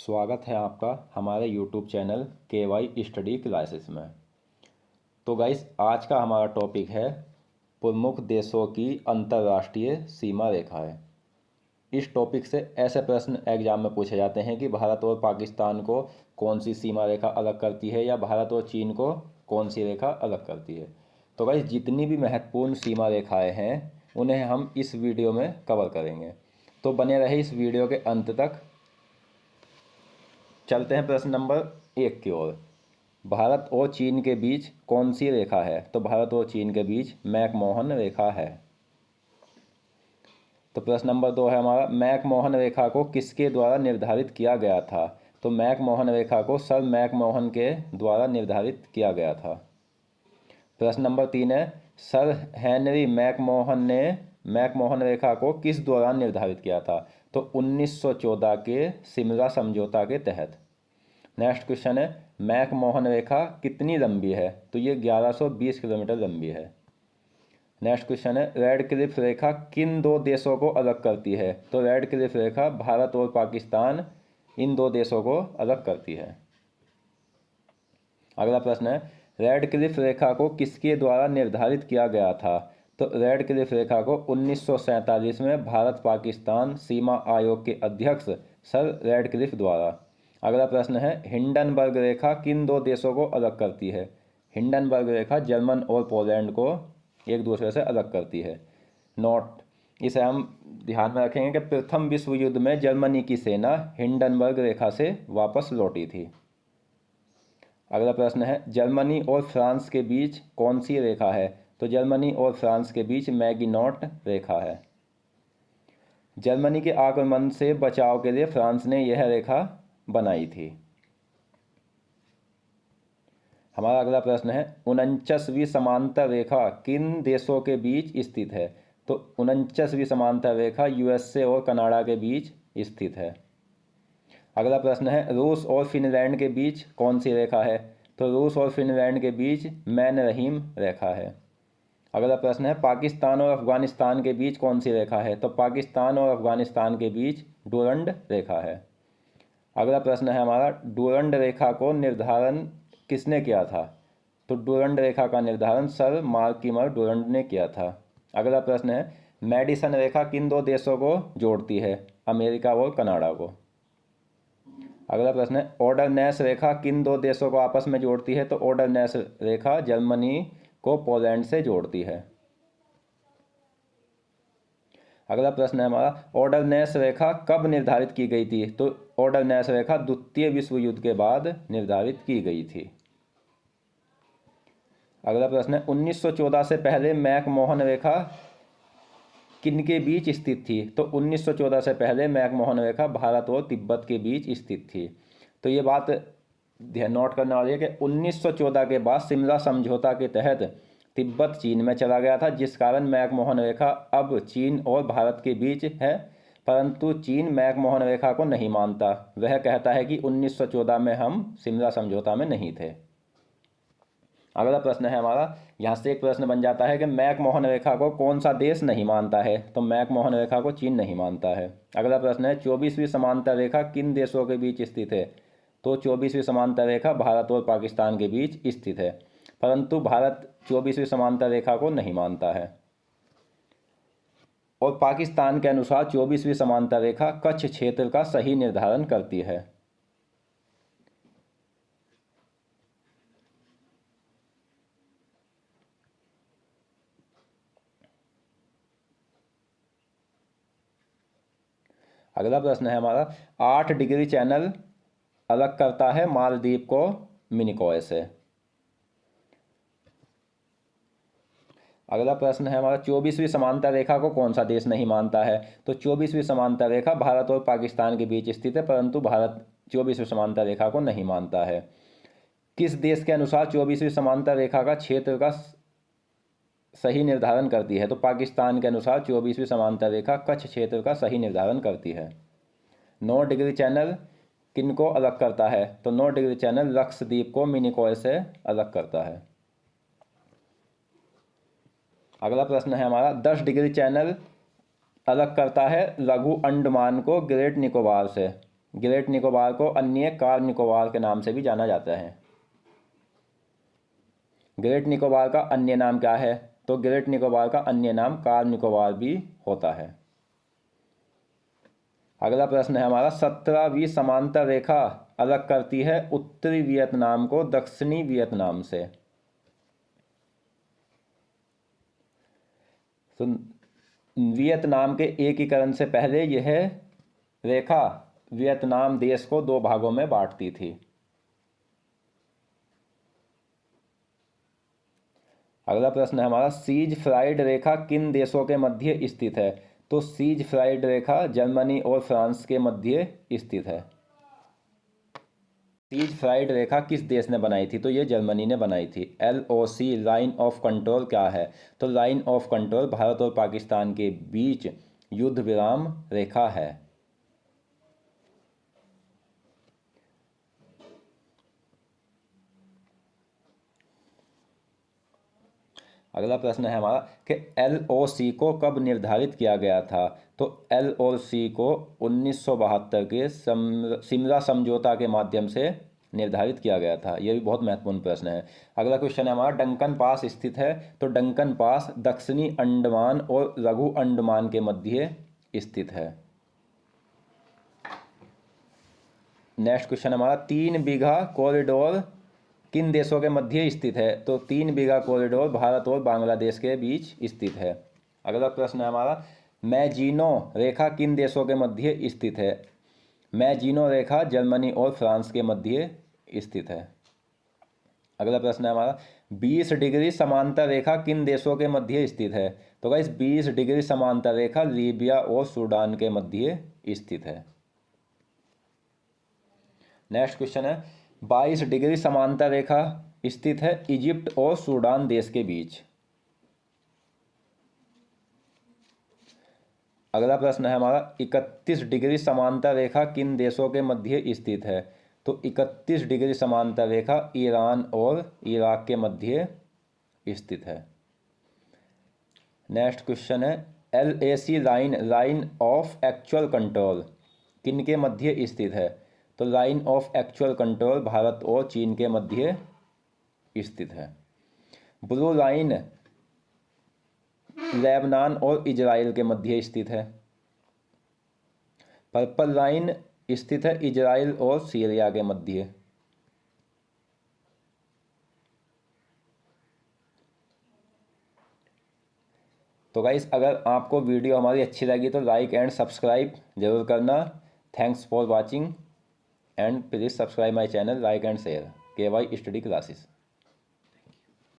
स्वागत है आपका हमारे YouTube channel KY study classes में। तो गाइस, आज का हमारा टॉपिक है प्रमुख देशों की अंतर्राष्ट्रीय सीमा रेखाएं। इस टॉपिक से ऐसे प्रश्न एग्जाम में पूछे जाते हैं कि भारत और पाकिस्तान को कौन सी सीमा रेखा अलग करती है या भारत और चीन को कौन सी रेखा अलग करती है। तो गाइस, जितनी भी महत्वपूर्ण सीमा रेखाएँ हैं उन्हें हम इस वीडियो में कवर करेंगे, तो बने रहे इस वीडियो के अंत तक। चलते हैं प्रश्न नंबर 1 की ओर। भारत और चीन के बीच कौन सी रेखा है? तो भारत और चीन के बीच मैकमोहन रेखा है। तो प्रश्न नंबर 2 है हमारा, मैकमोहन रेखा को किसके द्वारा निर्धारित किया गया था? तो मैकमोहन रेखा को सर मैकमोहन के द्वारा निर्धारित किया गया था। प्रश्न नंबर 3 है, सर हेनरी मैकमोहन ने मैकमोहन रेखा को किस दौरान निर्धारित किया था? तो 1914 के शिमला समझौता के तहत। नेक्स्ट क्वेश्चन है, मैकमोहन रेखा कितनी लंबी है? तो ये 1120 किलोमीटर लंबी है। नेक्स्ट क्वेश्चन है, रेड क्लिफ रेखा किन दो देशों को अलग करती है? तो रेड क्लिफ रेखा भारत और पाकिस्तान इन दो देशों को अलग करती है। अगला प्रश्न है, रेड क्लिफ रेखा को किसके द्वारा निर्धारित किया गया था? तो रेड क्लिफ रेखा को 1947 में भारत पाकिस्तान सीमा आयोग के अध्यक्ष सर रेड क्लिफ द्वारा। अगला प्रश्न है, हिंडनबर्ग रेखा किन दो देशों को अलग करती है? हिंडनबर्ग रेखा जर्मन और पोलैंड को एक दूसरे से अलग करती है। नोट, इसे हम ध्यान में रखेंगे कि प्रथम विश्व युद्ध में जर्मनी की सेना हिंडनबर्ग रेखा से वापस लौटी थी। अगला प्रश्न है, जर्मनी और फ्रांस के बीच कौन सी रेखा है? तो जर्मनी और फ्रांस के बीच मैगिनॉट रेखा है। जर्मनी के आक्रमण से बचाव के लिए फ्रांस ने यह रेखा बनाई थी। हमारा अगला प्रश्न है, 49वीं समांतर रेखा किन देशों के बीच स्थित है? तो 49वीं समांतर रेखा USA और कनाडा के बीच स्थित है। अगला प्रश्न है, रूस और फिनलैंड के बीच कौन सी रेखा है? तो रूस और फिनलैंड के बीच मैन-रहीम रेखा है। अगला प्रश्न है, पाकिस्तान और अफगानिस्तान के बीच कौन सी रेखा है? तो पाकिस्तान और अफगानिस्तान के बीच डूरंड रेखा है। अगला प्रश्न है हमारा, डूरंड रेखा को निर्धारण किसने किया था? तो डूरंड रेखा का निर्धारण सर मार्किमर डूरंड ने किया था। अगला प्रश्न है, मैडिसन रेखा किन दो देशों को जोड़ती है? अमेरिका और कनाडा को। अगला प्रश्न है, ऑर्डरनेस रेखा किन दो देशों को आपस में जोड़ती है? तो ऑर्डरनेस रेखा जर्मनी को पोलैंड से जोड़ती है। अगला प्रश्न है हमारा, ऑर्डरनेस रेखा कब निर्धारित की गई थी? तो ऑर्डरनेस रेखा द्वितीय विश्व युद्ध के बाद निर्धारित की गई थी। अगला प्रश्न है, 1914 से पहले मैकमोहन रेखा किनके बीच स्थित थी? तो 1914 से पहले मैकमोहन रेखा भारत और तिब्बत के बीच स्थित थी। तो ये बात ध्यान नोट करने वाली है कि 1914 के बाद शिमला समझौता के तहत तिब्बत चीन में चला गया था, जिस कारण मैकमोहन रेखा अब चीन और भारत के बीच है, परंतु चीन मैकमोहन रेखा को नहीं मानता। वह कहता है कि 1914 में हम शिमला समझौता में नहीं थे। अगला प्रश्न है हमारा, यहाँ से एक प्रश्न बन जाता है कि मैकमोहन रेखा को कौन सा देश नहीं मानता है? तो मैकमोहन रेखा को चीन नहीं मानता है। अगला प्रश्न है, 24वीं समांतर रेखा किन देशों के बीच स्थित है? तो 24वीं समांतर रेखा भारत और पाकिस्तान के बीच स्थित है, परंतु भारत 24वीं समांतर रेखा को नहीं मानता है। और पाकिस्तान के अनुसार 24वीं समांतर रेखा कच्छ क्षेत्र का सही निर्धारण करती है। अगला प्रश्न है हमारा, 8 डिग्री चैनल अलग करता है मालदीव को मिनिकॉय से। अगला प्रश्न है हमारा, 24वीं समांतर रेखा को कौन सा देश नहीं मानता है? तो 24वीं समांतर रेखा भारत और पाकिस्तान के बीच स्थित है, परंतु भारत 24वीं समांतर रेखा को नहीं मानता है। किस देश के अनुसार 24वीं समांतर रेखा का क्षेत्र का सही निर्धारण करती है? तो पाकिस्तान के अनुसार 24वीं समांतर रेखा कच्छ क्षेत्र का सही निर्धारण करती है। 9 डिग्री चैनल किनको अलग करता है? तो 9 डिग्री चैनल लक्षद्वीप को मिनिकॉय से अलग करता है। अगला प्रश्न है हमारा, 10 डिग्री चैनल अलग करता है लघु अंडमान को ग्रेट निकोबार से। ग्रेट निकोबार को अन्य कार निकोबार के नाम से भी जाना जाता है। ग्रेट निकोबार का अन्य नाम क्या है? तो ग्रेट निकोबार का अन्य नाम कार निकोबार भी होता है। अगला प्रश्न है हमारा, 17वीं समांतर रेखा अलग करती है उत्तरी वियतनाम को दक्षिणी वियतनाम से। तो वियतनाम के एकीकरण से पहले यह रेखा वियतनाम देश को दो भागों में बांटती थी। अगला प्रश्न है हमारा, सीज फ्राइड रेखा किन देशों के मध्य स्थित है? तो सीज फ्राइड रेखा जर्मनी और फ्रांस के मध्य स्थित है। सीज फ्राइड रेखा किस देश ने बनाई थी? तो ये जर्मनी ने बनाई थी। LOC लाइन ऑफ कंट्रोल क्या है? तो लाइन ऑफ कंट्रोल भारत और पाकिस्तान के बीच युद्ध विराम रेखा है। अगला प्रश्न है हमारा कि LOC को कब निर्धारित किया गया था? तो LOC को 1972 के शिमला समझौता के माध्यम से निर्धारित किया गया था। यह भी बहुत महत्वपूर्ण प्रश्न है। अगला क्वेश्चन है हमारा, डंकन पास स्थित है? तो डंकन पास दक्षिणी अंडमान और लघु अंडमान के मध्य स्थित है। नेक्स्ट क्वेश्चन हमारा, 3 बीघा कॉरिडोर किन देशों के मध्य स्थित है? तो 3 बीघा कॉरिडोर भारत और बांग्लादेश के बीच स्थित है। अगला प्रश्न है हमारा, मैजिनो रेखा किन देशों के मध्य स्थित है? मैजिनो रेखा जर्मनी और फ्रांस के मध्य स्थित है। अगला प्रश्न है हमारा, 20 डिग्री समांतर रेखा किन देशों के मध्य स्थित है? तो गाइस 20 डिग्री समांतर रेखा लीबिया और सूडान के मध्य स्थित है। नेक्स्ट क्वेश्चन है, 22 डिग्री समांतर रेखा स्थित है इजिप्ट और सूडान देश के बीच। अगला प्रश्न है हमारा, 31 डिग्री समांतर रेखा किन देशों के मध्य स्थित है? तो 31 डिग्री समांतर रेखा ईरान और इराक के मध्य स्थित है। नेक्स्ट क्वेश्चन है, LAC line of actual control किन के मध्य स्थित है? तो line of actual control Bharat और चीन के मध्य स्थित है। ब्लू लाइन लेबनान और इजराइल के मध्य स्थित है। पर्पल लाइन स्थित है इजराइल और सीरिया के मध्य। तो गाइस, अगर आपको वीडियो हमारी अच्छी लगी तो लाइक एंड सब्सक्राइब जरूर करना। Thanks for watching and please subscribe my channel, like and share KY study classes.